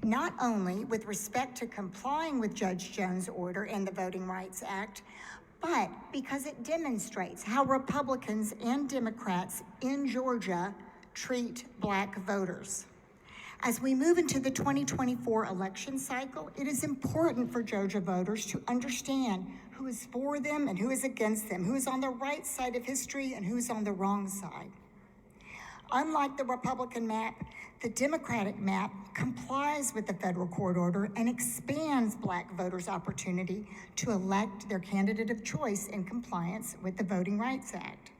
not only with respect to complying with Judge Jones' order and the Voting Rights Act, but because it demonstrates how Republicans and Democrats in Georgia treat Black voters. As we move into the 2024 election cycle, it is important for Georgia voters to understand who is for them and who is against them, who is on the right side of history and who is on the wrong side. Unlike the Republican map, the Democratic map complies with the federal court order and expands Black voters' opportunity to elect their candidate of choice in compliance with the Voting Rights Act.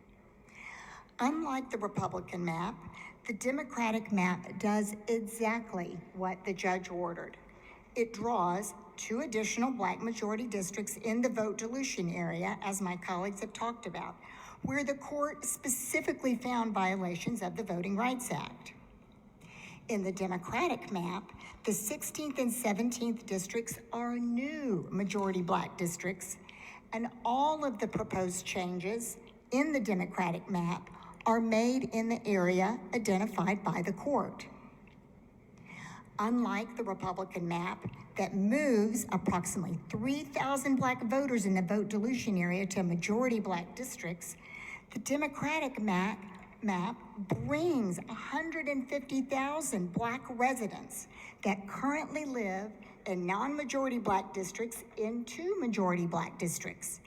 Unlike the Republican map, the Democratic map does exactly what the judge ordered. It draws 2 additional Black majority districts in the vote dilution area, as my colleagues have talked about, where the court specifically found violations of the Voting Rights Act. In the Democratic map, the 16th and 17th districts are new majority Black districts, and all of the proposed changes in the Democratic map are made in the area identified by the court. Unlike the Republican map that moves approximately 3,000 Black voters in the vote dilution area to majority Black districts, the Democratic map brings 150,000 Black residents that currently live in non-majority Black districts into majority Black districts.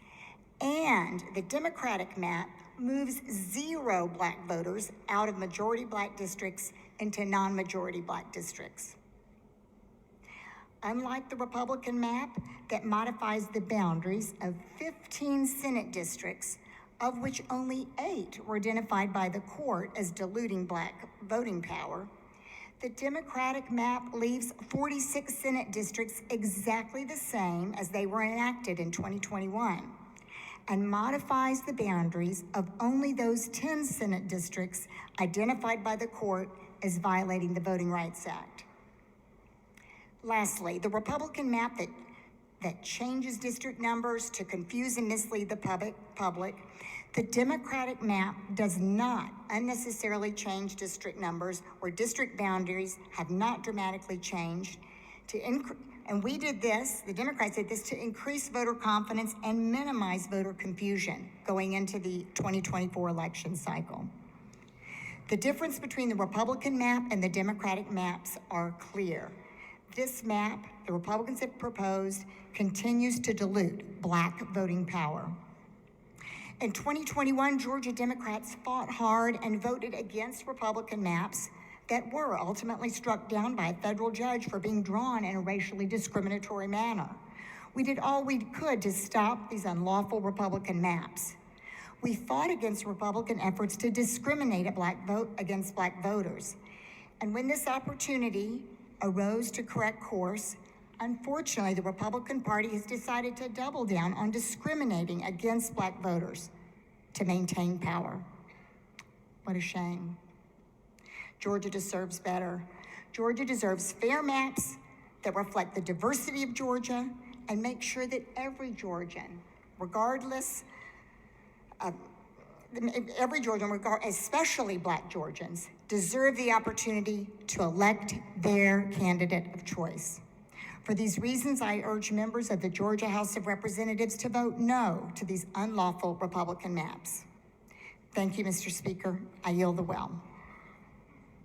And the Democratic map moves 0 Black voters out of majority Black districts into non-majority Black districts. Unlike the Republican map that modifies the boundaries of 15 Senate districts, of which only 8 were identified by the court as diluting Black voting power, the Democratic map leaves 46 Senate districts exactly the same as they were enacted in 2021 and modifies the boundaries of only those 10 Senate districts identified by the court as violating the Voting Rights Act. Lastly, the Republican map that changes district numbers to confuse and mislead the public, the Democratic map does not unnecessarily change district numbers or district boundaries have not dramatically changed. And we did this, the Democrats did this to increase voter confidence and minimize voter confusion going into the 2024 election cycle. The difference between the Republican map and the Democratic maps are clear. This map, the Republicans have proposed, continues to dilute Black voting power. In 2021, Georgia Democrats fought hard and voted against Republican maps that were ultimately struck down by a federal judge for being drawn in a racially discriminatory manner. We did all we could to stop these unlawful Republican maps. We fought against Republican efforts to discriminate against Black voters. And when this opportunity arose to correct course, unfortunately, the Republican Party has decided to double down on discriminating against Black voters to maintain power. What a shame. Georgia deserves better. Georgia deserves fair maps that reflect the diversity of Georgia and make sure that every Georgian, especially Black Georgians, deserve the opportunity to elect their candidate of choice. For these reasons, I urge members of the Georgia House of Representatives to vote no to these unlawful Republican maps. Thank you, Mr. Speaker. I yield the well.